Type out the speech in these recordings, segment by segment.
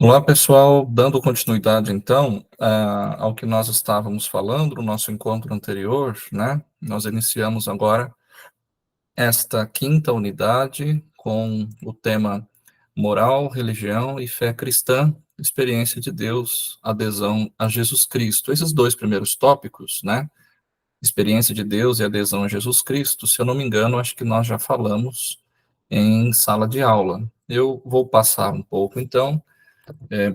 Olá, pessoal. Dando continuidade, então, ao que nós estávamos falando no nosso encontro anterior, né? Nós iniciamos agora esta quinta unidade com o tema moral, religião e fé cristã, experiência de Deus, adesão a Jesus Cristo. Esses dois primeiros tópicos, né? Experiência de Deus e adesão a Jesus Cristo, se eu não me engano, acho que nós já falamos em sala de aula. Eu vou passar um pouco, então,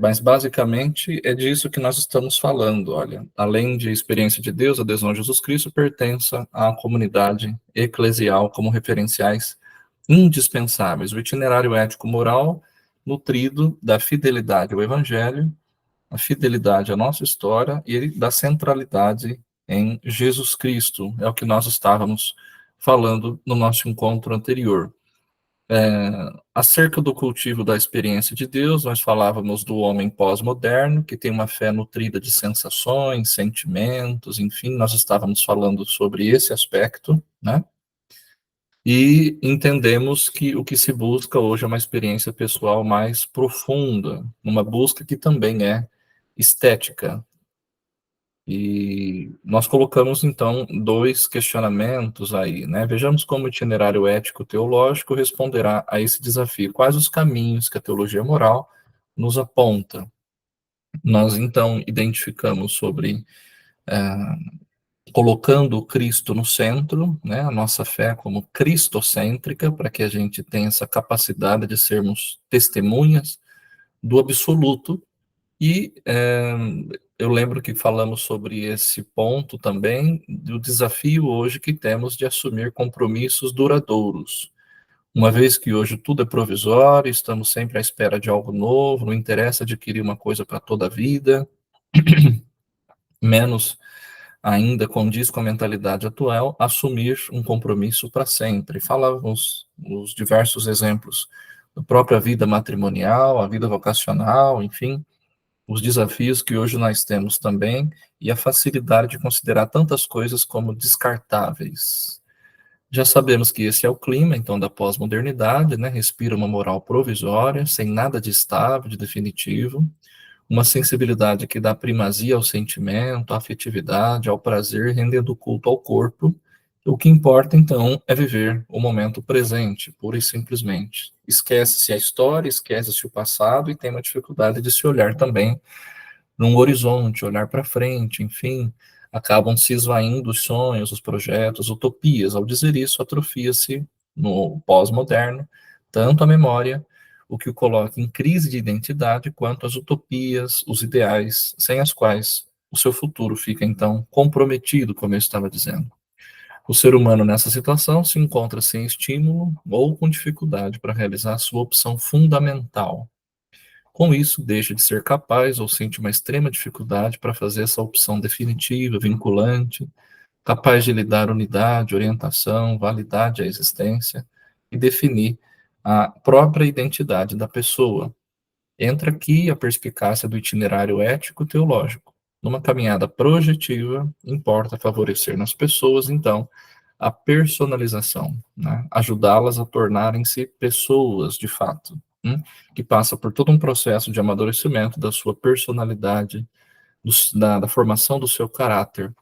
mas basicamente é disso que nós estamos falando. Olha, além de experiência de Deus, adesão a Jesus Cristo, pertença à comunidade eclesial como referenciais indispensáveis. O itinerário ético-moral nutrido da fidelidade ao Evangelho, a fidelidade à nossa história e da centralidade em Jesus Cristo. É o que nós estávamos falando no nosso encontro anterior. Acerca do cultivo da experiência de Deus, nós falávamos do homem pós-moderno, que tem uma fé nutrida de sensações, sentimentos, enfim, nós estávamos falando sobre esse aspecto, né? E entendemos que o que se busca hoje é uma experiência pessoal mais profunda, uma busca que também é estética. E nós colocamos, então, dois questionamentos aí, né? Vejamos como o itinerário ético-teológico responderá a esse desafio. Quais os caminhos que a teologia moral nos aponta? Nós, então, identificamos sobre colocando o Cristo no centro, né? A nossa fé como cristocêntrica, para que a gente tenha essa capacidade de sermos testemunhas do absoluto. E eu lembro que falamos sobre esse ponto também, do desafio hoje que temos de assumir compromissos duradouros. Uma vez que hoje tudo é provisório, estamos sempre à espera de algo novo, não interessa adquirir uma coisa para toda a vida, menos ainda condiz com a mentalidade atual, assumir um compromisso para sempre. Falávamos os diversos exemplos da própria vida matrimonial, a vida vocacional, enfim, os desafios que hoje nós temos também e a facilidade de considerar tantas coisas como descartáveis. Já sabemos que esse é o clima, então, da pós-modernidade, né? Respira uma moral provisória, sem nada de estável, de definitivo, uma sensibilidade que dá primazia ao sentimento, à afetividade, ao prazer, rendendo culto ao corpo. O que importa, então, é viver o momento presente, pura e simplesmente. Esquece-se a história, esquece-se o passado e tem uma dificuldade de se olhar também num horizonte, olhar para frente, enfim, acabam se esvaindo os sonhos, os projetos, utopias. Ao dizer isso, atrofia-se no pós-moderno tanto a memória, o que o coloca em crise de identidade, quanto as utopias, os ideais, sem as quais o seu futuro fica então comprometido, como eu estava dizendo. O ser humano nessa situação se encontra sem estímulo ou com dificuldade para realizar a sua opção fundamental. Com isso, deixa de ser capaz ou sente uma extrema dificuldade para fazer essa opção definitiva, vinculante, capaz de lhe dar unidade, orientação, validade à existência e definir a própria identidade da pessoa. Entra aqui a perspicácia do itinerário ético-teológico. Numa caminhada projetiva, importa favorecer nas pessoas, então, a personalização, né? Ajudá-las a tornarem-se pessoas de fato, que passa por todo um processo de amadurecimento da sua personalidade, da formação do seu caráter,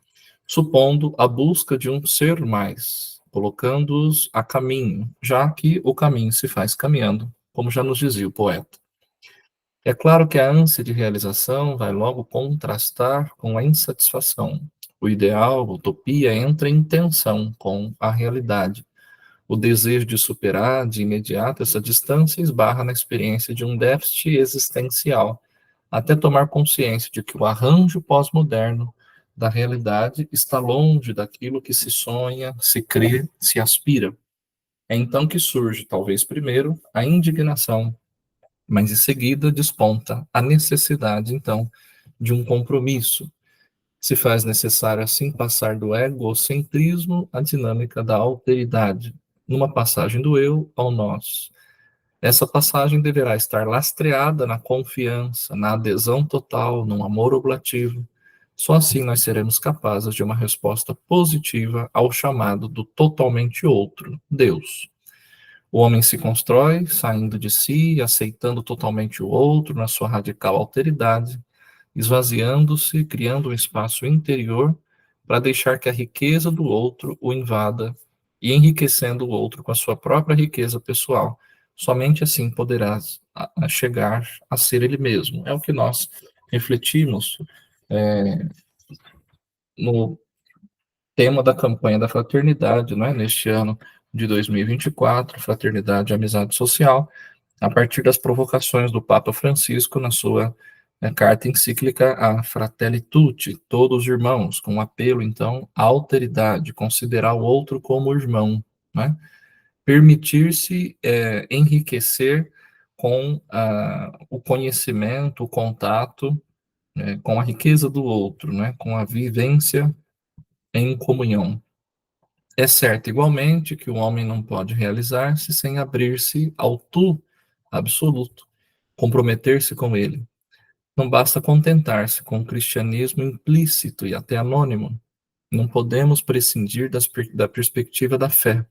supondo a busca de um ser mais, colocando-os a caminho, já que o caminho se faz caminhando, como já nos dizia o poeta. É claro que a ânsia de realização vai logo contrastar com a insatisfação. O ideal, a utopia, entra em tensão com a realidade. O desejo de superar de imediato essa distância esbarra na experiência de um déficit existencial, até tomar consciência de que o arranjo pós-moderno da realidade está longe daquilo que se sonha, se crê, se aspira. É então que surge, talvez primeiro, a indignação, mas em seguida desponta a necessidade, então, de um compromisso. Se faz necessário, assim, passar do egocentrismo à dinâmica da alteridade, numa passagem do eu ao nós. Essa passagem deverá estar lastreada na confiança, na adesão total, num amor oblativo. Só assim nós seremos capazes de uma resposta positiva ao chamado do totalmente outro, Deus. O homem se constrói, saindo de si, aceitando totalmente o outro na sua radical alteridade, esvaziando-se, criando um espaço interior para deixar que a riqueza do outro o invada e enriquecendo o outro com a sua própria riqueza pessoal. Somente assim poderá chegar a ser ele mesmo. É o que nós refletimos é, no tema da campanha da fraternidade, não é? Neste ano de 2024, Fraternidade e Amizade Social, a partir das provocações do Papa Francisco na sua carta encíclica a Fratelli Tutti, todos irmãos, com um apelo, então, à alteridade, considerar o outro como irmão, né? Permitir-se enriquecer com o conhecimento, o contato, com a riqueza do outro, né? Com a vivência em comunhão. É certo, igualmente, que o homem não pode realizar-se sem abrir-se ao tu absoluto, comprometer-se com ele. Não basta contentar-se com o cristianismo implícito e até anônimo. Não podemos prescindir da perspectiva da fé.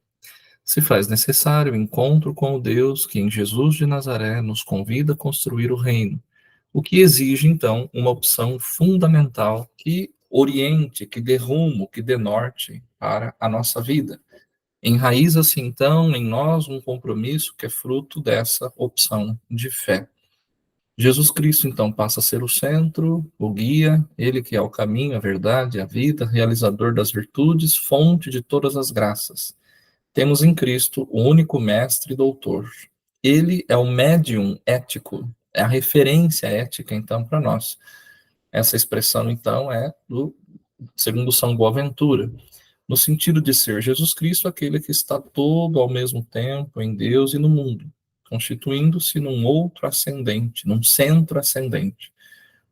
Se faz necessário o encontro com o Deus que em Jesus de Nazaré nos convida a construir o reino, o que exige, então, uma opção fundamental que oriente, que dê rumo, que dê norte para a nossa vida. Enraiza-se, então, em nós um compromisso que é fruto dessa opção de fé. Jesus Cristo, então, passa a ser o centro, o guia, ele que é o caminho, a verdade, a vida, realizador das virtudes, fonte de todas as graças. Temos em Cristo o único mestre e doutor. Ele é o médium ético, é a referência ética, então, para nós. Essa expressão, então, é do segundo São Boaventura, no sentido de ser Jesus Cristo aquele que está todo ao mesmo tempo em Deus e no mundo, constituindo-se num outro ascendente, num centro ascendente.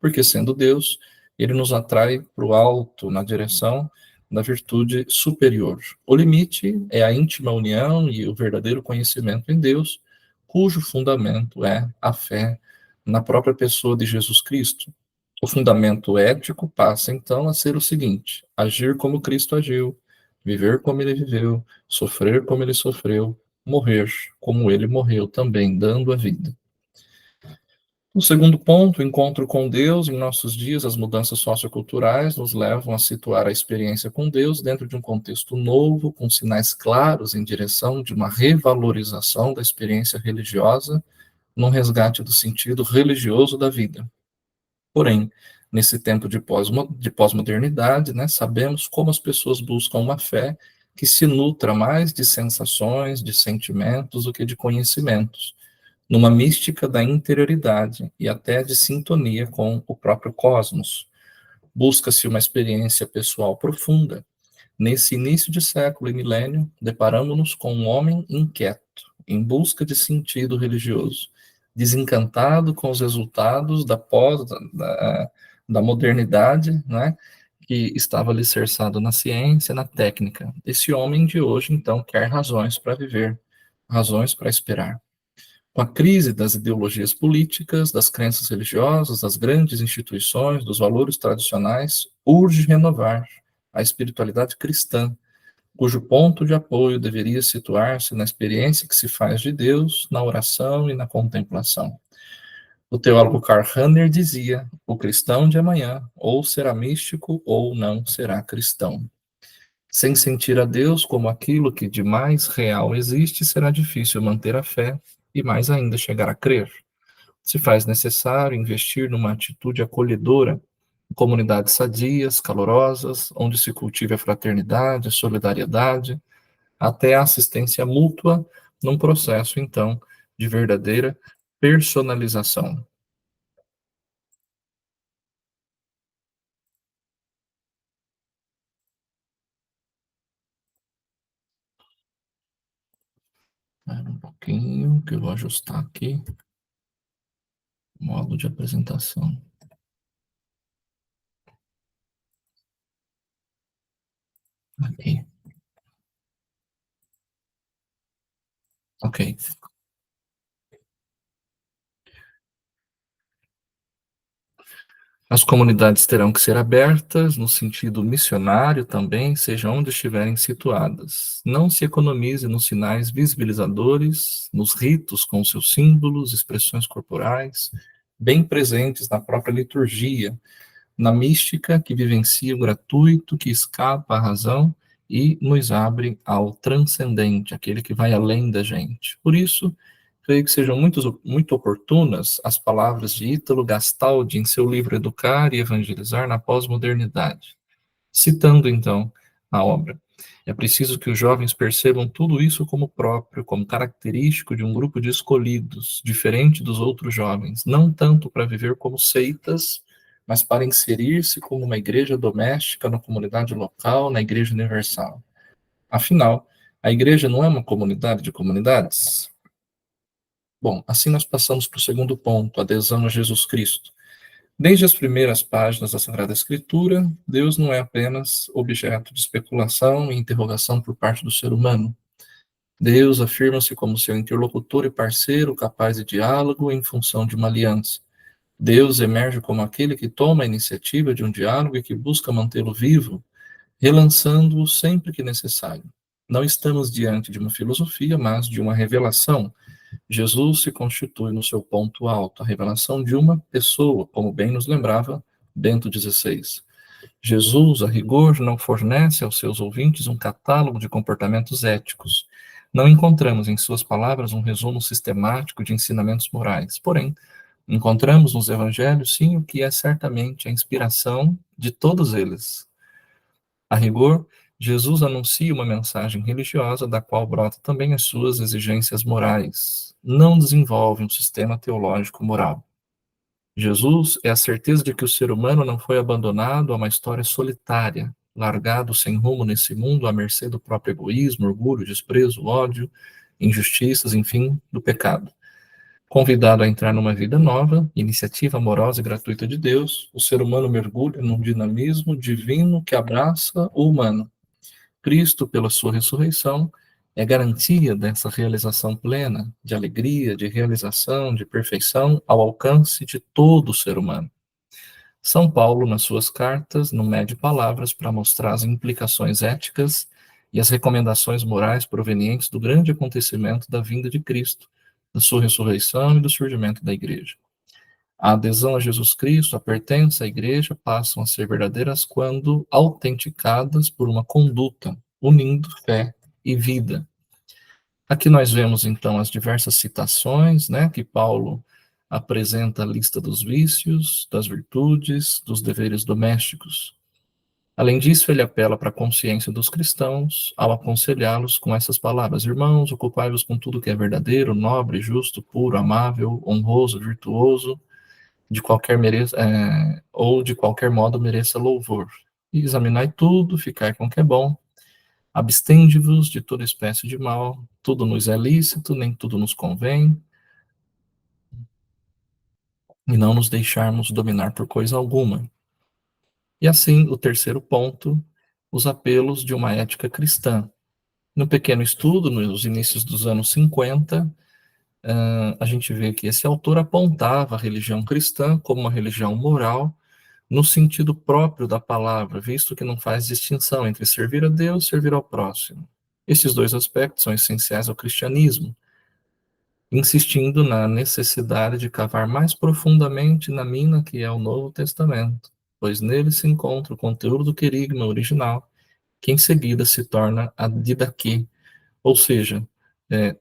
Porque sendo Deus, ele nos atrai para o alto, na direção da virtude superior. O limite é a íntima união e o verdadeiro conhecimento em Deus, cujo fundamento é a fé na própria pessoa de Jesus Cristo. O fundamento ético passa então a ser o seguinte: agir como Cristo agiu, viver como ele viveu, sofrer como ele sofreu, morrer como ele morreu também, dando a vida. O segundo ponto, o encontro com Deus. Em nossos dias, as mudanças socioculturais nos levam a situar a experiência com Deus dentro de um contexto novo, com sinais claros em direção de uma revalorização da experiência religiosa, num resgate do sentido religioso da vida. Porém, nesse tempo de pós-modernidade, né, sabemos como as pessoas buscam uma fé que se nutra mais de sensações, de sentimentos do que de conhecimentos, numa mística da interioridade e até de sintonia com o próprio cosmos. Busca-se uma experiência pessoal profunda. Nesse início de século e milênio, deparamos-nos com um homem inquieto, em busca de sentido religioso, desencantado com os resultados da modernidade, né, que estava alicerçado na ciência, na técnica. Esse homem de hoje, então, quer razões para viver, razões para esperar. Com a crise das ideologias políticas, das crenças religiosas, das grandes instituições, dos valores tradicionais, urge renovar a espiritualidade cristã, cujo ponto de apoio deveria situar-se na experiência que se faz de Deus, na oração e na contemplação. O teólogo Karl Rahner dizia: o cristão de amanhã ou será místico ou não será cristão. Sem sentir a Deus como aquilo que de mais real existe, será difícil manter a fé e mais ainda chegar a crer. Se faz necessário investir numa atitude acolhedora, em comunidades sadias, calorosas, onde se cultive a fraternidade, a solidariedade, até a assistência mútua, num processo, então, de verdadeira personalização. Espera um pouquinho, que eu vou ajustar aqui, modo de apresentação. Aqui, ok. As comunidades terão que ser abertas, no sentido missionário também, seja onde estiverem situadas. Não se economize nos sinais visibilizadores, nos ritos com seus símbolos, expressões corporais, bem presentes na própria liturgia, na mística que vivencia o gratuito, que escapa à razão e nos abre ao transcendente, aquele que vai além da gente. Por isso, creio que sejam muito oportunas as palavras de Ítalo Gastaldi em seu livro Educar e Evangelizar na Pós-Modernidade. Citando, então, a obra. É preciso que os jovens percebam tudo isso como próprio, como característico de um grupo de escolhidos, diferente dos outros jovens, não tanto para viver como seitas, mas para inserir-se como uma igreja doméstica na comunidade local, na igreja universal. Afinal, a igreja não é uma comunidade de comunidades? Bom, assim nós passamos para o segundo ponto, adesão a Jesus Cristo. Desde as primeiras páginas da Sagrada Escritura, Deus não é apenas objeto de especulação e interrogação por parte do ser humano. Deus afirma-se como seu interlocutor e parceiro capaz de diálogo em função de uma aliança. Deus emerge como aquele que toma a iniciativa de um diálogo e que busca mantê-lo vivo, relançando-o sempre que necessário. Não estamos diante de uma filosofia, mas de uma revelação. Jesus se constitui no seu ponto alto, a revelação de uma pessoa, como bem nos lembrava Bento XVI. Jesus, a rigor, não fornece aos seus ouvintes um catálogo de comportamentos éticos. Não encontramos em suas palavras um resumo sistemático de ensinamentos morais. Porém, encontramos nos evangelhos, sim, o que é certamente a inspiração de todos eles. A rigor, Jesus anuncia uma mensagem religiosa da qual brota também as suas exigências morais. Não desenvolve um sistema teológico moral. Jesus é a certeza de que o ser humano não foi abandonado a uma história solitária, largado sem rumo nesse mundo à mercê do próprio egoísmo, orgulho, desprezo, ódio, injustiças, enfim, do pecado. Convidado a entrar numa vida nova, iniciativa amorosa e gratuita de Deus, o ser humano mergulha num dinamismo divino que abraça o humano. Cristo, pela sua ressurreição, é garantia dessa realização plena, de alegria, de realização, de perfeição, ao alcance de todo o ser humano. São Paulo, nas suas cartas, não mede palavras para mostrar as implicações éticas e as recomendações morais provenientes do grande acontecimento da vinda de Cristo, da sua ressurreição e do surgimento da igreja. A adesão a Jesus Cristo, a pertença à igreja, passam a ser verdadeiras quando autenticadas por uma conduta, unindo fé e vida. Aqui nós vemos, então, as diversas citações, né, que Paulo apresenta a lista dos vícios, das virtudes, dos deveres domésticos. Além disso, ele apela para a consciência dos cristãos ao aconselhá-los com essas palavras: irmãos, ocupai-vos com tudo que é verdadeiro, nobre, justo, puro, amável, honroso, virtuoso, de qualquer ou de qualquer modo mereça louvor. E examinai tudo, ficai com o que é bom, abstende-vos de toda espécie de mal, tudo nos é lícito, nem tudo nos convém, e não nos deixarmos dominar por coisa alguma. E assim, o terceiro ponto, os apelos de uma ética cristã. No pequeno estudo, nos inícios dos anos 50, a gente vê que esse autor apontava a religião cristã como uma religião moral, no sentido próprio da palavra, visto que não faz distinção entre servir a Deus e servir ao próximo. Esses dois aspectos são essenciais ao cristianismo, insistindo na necessidade de cavar mais profundamente na mina que é o Novo Testamento, pois nele se encontra o conteúdo do querigma original, que em seguida se torna a didaquê, ou seja,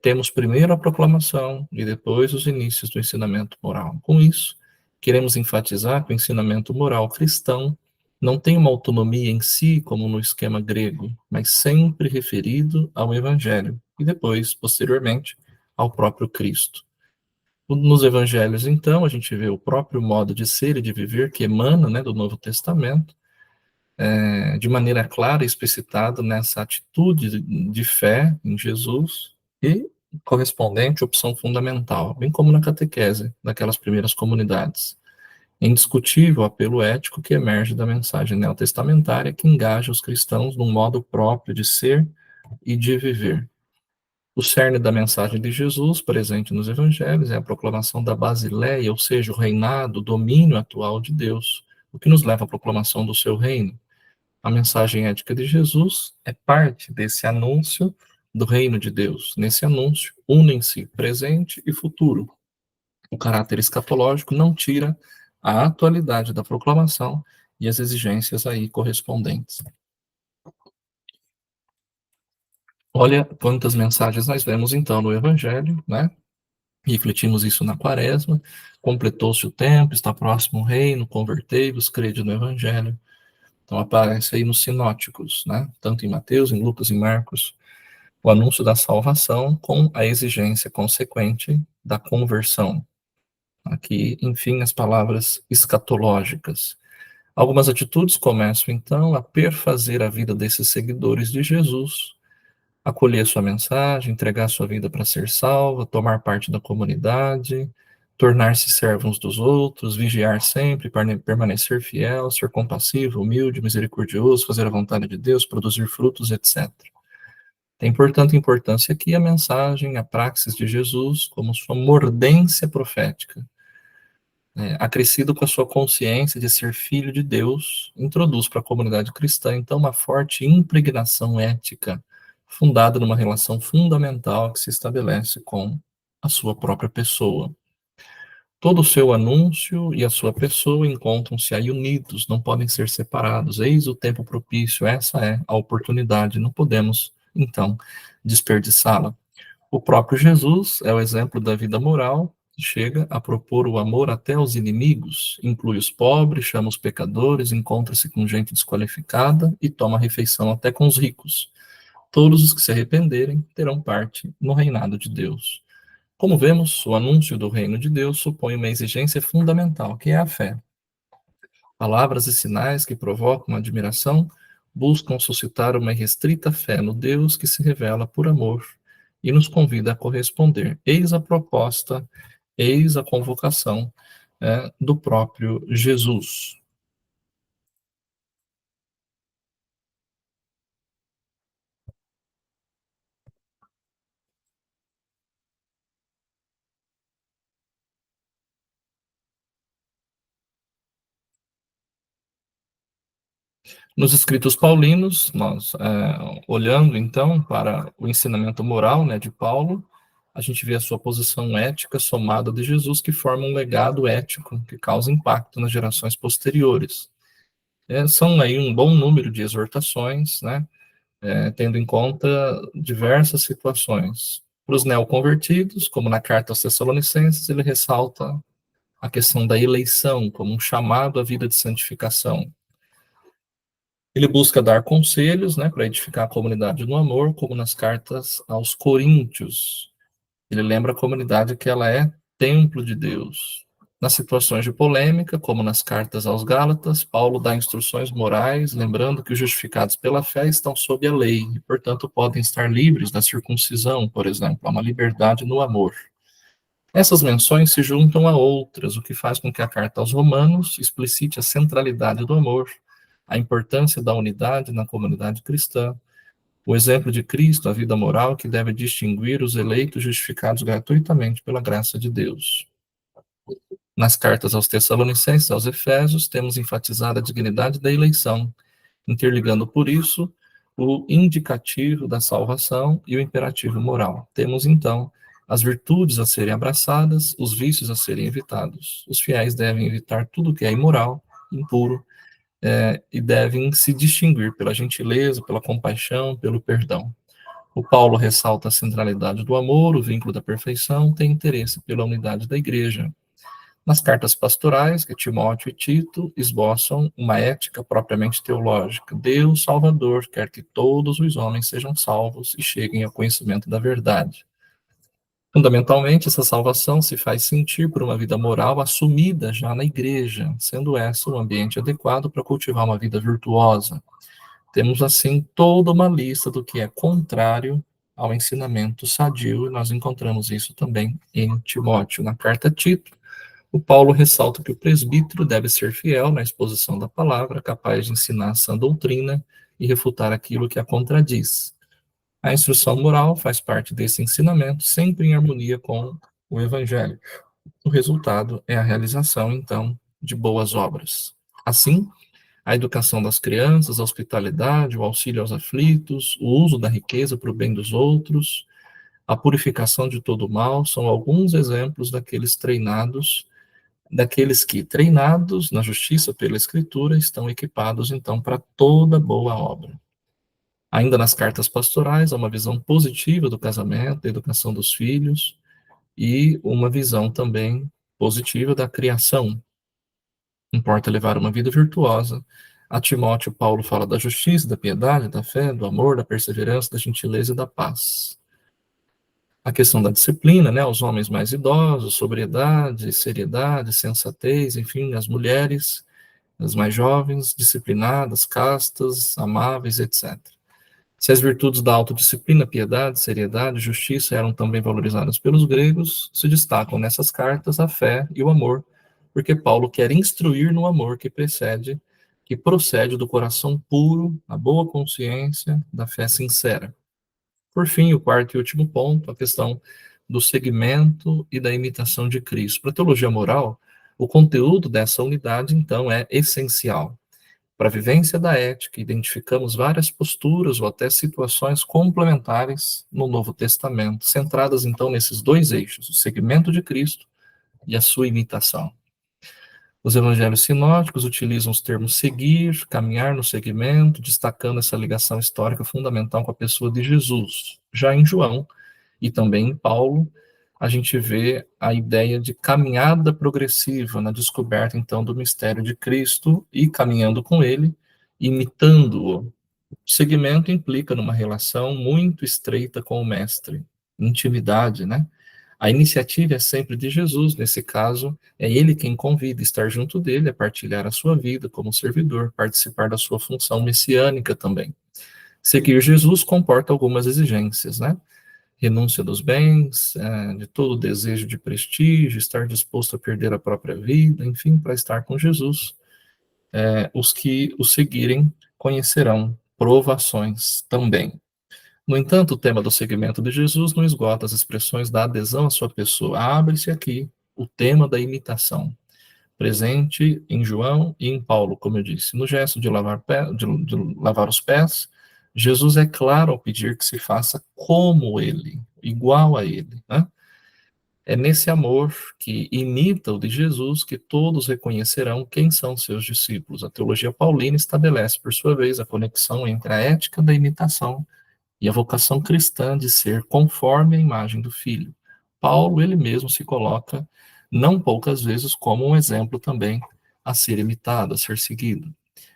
temos primeiro a proclamação e depois os inícios do ensinamento moral. Com isso, queremos enfatizar que o ensinamento moral cristão não tem uma autonomia em si, como no esquema grego, mas sempre referido ao Evangelho e depois, posteriormente, ao próprio Cristo. Nos Evangelhos, então, a gente vê o próprio modo de ser e de viver que emana, né, do Novo Testamento, de maneira clara explicitado nessa atitude de fé em Jesus e correspondente opção fundamental, bem como na catequese daquelas primeiras comunidades. É indiscutível o apelo ético que emerge da mensagem neotestamentária que engaja os cristãos num modo próprio de ser e de viver. O cerne da mensagem de Jesus, presente nos evangelhos, é a proclamação da Basileia, ou seja, o reinado, o domínio atual de Deus, o que nos leva à proclamação do seu reino. A mensagem ética de Jesus é parte desse anúncio do reino de Deus. Nesse anúncio, unem-se presente e futuro. O caráter escatológico não tira a atualidade da proclamação e as exigências aí correspondentes. Olha quantas mensagens nós vemos então no Evangelho, né? Refletimos isso na Quaresma. Completou-se o tempo, está próximo o reino, convertei-vos, crede no Evangelho. Então aparece aí nos sinóticos, né? Tanto em Mateus, em Lucas e Marcos, o anúncio da salvação com a exigência consequente da conversão. Aqui, enfim, as palavras escatológicas. Algumas atitudes começam então a perfazer a vida desses seguidores de Jesus, acolher sua mensagem, entregar sua vida para ser salva, tomar parte da comunidade, tornar-se servos dos outros, vigiar sempre, permanecer fiel, ser compassivo, humilde, misericordioso, fazer a vontade de Deus, produzir frutos, etc. Tem, portanto, importância aqui a mensagem, a praxis de Jesus como sua mordência profética. Acrescido com a sua consciência de ser filho de Deus, introduz para a comunidade cristã, então, uma forte impregnação ética, fundada numa relação fundamental que se estabelece com a sua própria pessoa. Todo o seu anúncio e a sua pessoa encontram-se aí unidos, não podem ser separados. Eis o tempo propício, essa é a oportunidade, não podemos, então, desperdiçá-la. O próprio Jesus é o exemplo da vida moral, que chega a propor o amor até aos inimigos, inclui os pobres, chama os pecadores, encontra-se com gente desqualificada e toma refeição até com os ricos. Todos os que se arrependerem terão parte no reinado de Deus. Como vemos, o anúncio do reino de Deus supõe uma exigência fundamental, que é a fé. Palavras e sinais que provocam admiração buscam suscitar uma irrestrita fé no Deus que se revela por amor e nos convida a corresponder. Eis a proposta, eis a convocação do próprio Jesus. Nos escritos paulinos, nós, olhando então para o ensinamento moral, né, de Paulo, a gente vê a sua posição ética somada de Jesus, que forma um legado ético que causa impacto nas gerações posteriores. São aí um bom número de exortações, né, tendo em conta diversas situações. Para os neoconvertidos, como na carta aos Tessalonicenses, ele ressalta a questão da eleição como um chamado à vida de santificação. Ele busca dar conselhos, né, para edificar a comunidade no amor, como nas cartas aos Coríntios. Ele lembra a comunidade que ela é templo de Deus. Nas situações de polêmica, como nas cartas aos Gálatas, Paulo dá instruções morais, lembrando que os justificados pela fé estão sob a lei e, portanto, podem estar livres da circuncisão, por exemplo. Há uma liberdade no amor. Essas menções se juntam a outras, o que faz com que a carta aos Romanos explicite a centralidade do amor, a importância da unidade na comunidade cristã, o exemplo de Cristo, a vida moral que deve distinguir os eleitos justificados gratuitamente pela graça de Deus. Nas cartas aos Tessalonicenses e aos Efésios, temos enfatizado a dignidade da eleição, interligando por isso o indicativo da salvação e o imperativo moral. Temos, então, as virtudes a serem abraçadas, os vícios a serem evitados. Os fiéis devem evitar tudo que é imoral, impuro, e devem se distinguir pela gentileza, pela compaixão, pelo perdão. O Paulo ressalta a centralidade do amor, o vínculo da perfeição, tem interesse pela unidade da igreja. Nas cartas pastorais, que Timóteo e Tito esboçam uma ética propriamente teológica. Deus, Salvador, quer que todos os homens sejam salvos e cheguem ao conhecimento da verdade. Fundamentalmente, essa salvação se faz sentir por uma vida moral assumida já na igreja, sendo essa o ambiente adequado para cultivar uma vida virtuosa. Temos, assim, toda uma lista do que é contrário ao ensinamento sadio, e nós encontramos isso também em Timóteo. Na carta a Tito, o Paulo ressalta que o presbítero deve ser fiel na exposição da palavra, capaz de ensinar a sã doutrina e refutar aquilo que a contradiz. A instrução moral faz parte desse ensinamento, sempre em harmonia com o evangelho. O resultado é a realização, então, de boas obras. Assim, a educação das crianças, a hospitalidade, o auxílio aos aflitos, o uso da riqueza para o bem dos outros, a purificação de todo o mal, são alguns exemplos daqueles que, treinados na justiça pela Escritura, estão equipados, então, para toda boa obra. Ainda nas cartas pastorais, há uma visão positiva do casamento, da educação dos filhos, e uma visão também positiva da criação. Importa levar uma vida virtuosa. A Timóteo, Paulo fala da justiça, da piedade, da fé, do amor, da perseverança, da gentileza e da paz. A questão da disciplina, né, os homens mais idosos, sobriedade, seriedade, sensatez, enfim, as mulheres, as mais jovens, disciplinadas, castas, amáveis, etc. Se as virtudes da autodisciplina, piedade, seriedade, justiça eram também valorizadas pelos gregos, se destacam nessas cartas a fé e o amor, porque Paulo quer instruir no amor que procede do coração puro, a boa consciência, da fé sincera. Por fim, o quarto e último ponto, a questão do segmento e da imitação de Cristo. Para a teologia moral, o conteúdo dessa unidade, então, é essencial. Para a vivência da ética, identificamos várias posturas ou até situações complementares no Novo Testamento, centradas, então, nesses dois eixos, o segmento de Cristo e a sua imitação. Os evangelhos sinóticos utilizam os termos seguir, caminhar no segmento, destacando essa ligação histórica fundamental com a pessoa de Jesus. Já em João e também em Paulo, a gente vê a ideia de caminhada progressiva na descoberta, então, do mistério de Cristo e caminhando com ele, imitando-o. O segmento implica numa relação muito estreita com o mestre, intimidade, né? A iniciativa é sempre de Jesus, nesse caso, é ele quem convida, estar junto dele, a partilhar a sua vida como servidor, participar da sua função messiânica também. Seguir Jesus comporta algumas exigências, né? Renúncia dos bens, de todo o desejo de prestígio, estar disposto a perder a própria vida, enfim, para estar com Jesus. Os que o seguirem conhecerão provações também. No entanto, o tema do seguimento de Jesus não esgota as expressões da adesão à sua pessoa. Abre-se aqui o tema da imitação, presente em João e em Paulo, como eu disse. No gesto de de lavar os pés, Jesus é claro ao pedir que se faça como ele, igual a ele, né? É nesse amor que imita o de Jesus que todos reconhecerão quem são seus discípulos. A teologia paulina estabelece, por sua vez, a conexão entre a ética da imitação e a vocação cristã de ser conforme a imagem do Filho. Paulo, ele mesmo se coloca, não poucas vezes, como um exemplo também a ser imitado, a ser seguido.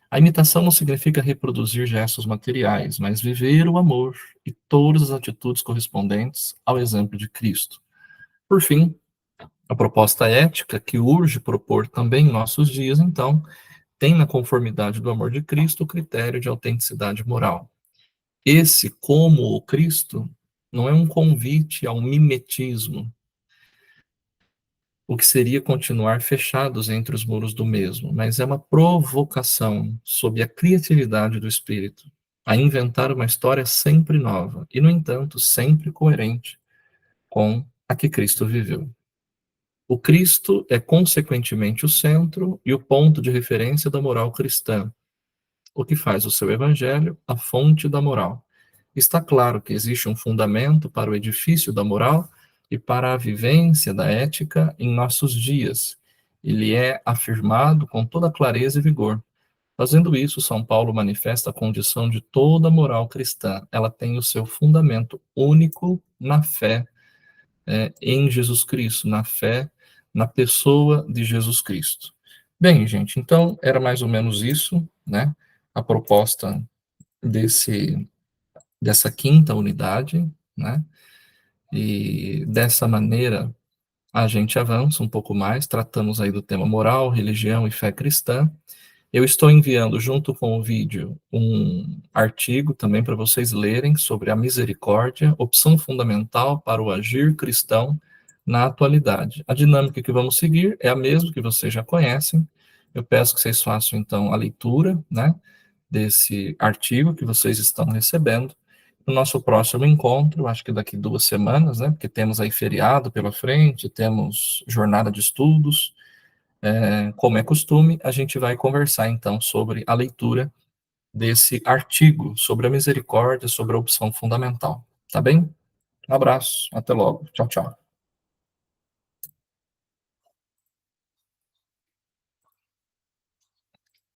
A imitação não significa reproduzir gestos materiais, mas viver o amor e todas as atitudes correspondentes ao exemplo de Cristo. Por fim, a proposta ética que urge propor também em nossos dias, então, tem na conformidade do amor de Cristo o critério de autenticidade moral. Esse, como o Cristo, não é um convite ao mimetismo, o que seria continuar fechados entre os muros do mesmo, mas é uma provocação sob a criatividade do Espírito, a inventar uma história sempre nova e, no entanto, sempre coerente com a que Cristo viveu. O Cristo é, consequentemente, o centro e o ponto de referência da moral cristã, o que faz o seu evangelho a fonte da moral. Está claro que existe um fundamento para o edifício da moral e para a vivência da ética em nossos dias. Ele é afirmado com toda clareza e vigor. Fazendo isso, São Paulo manifesta a condição de toda moral cristã. Ela tem o seu fundamento único na fé em Jesus Cristo, na fé na pessoa de Jesus Cristo. Bem, gente, então era mais ou menos isso, né? A proposta dessa quinta unidade, né? E dessa maneira a gente avança um pouco mais, tratamos aí do tema moral, religião e fé cristã. Eu estou enviando junto com o vídeo um artigo também para vocês lerem sobre a misericórdia, opção fundamental para o agir cristão na atualidade. A dinâmica que vamos seguir é a mesma que vocês já conhecem. Eu peço que vocês façam então a leitura, né, desse artigo que vocês estão recebendo. No nosso próximo encontro, acho que daqui 2 semanas, né, porque temos aí feriado pela frente, temos jornada de estudos, como é costume, a gente vai conversar então sobre a leitura desse artigo sobre a misericórdia, sobre a opção fundamental. Tá bem? Um abraço, até logo. Tchau, tchau.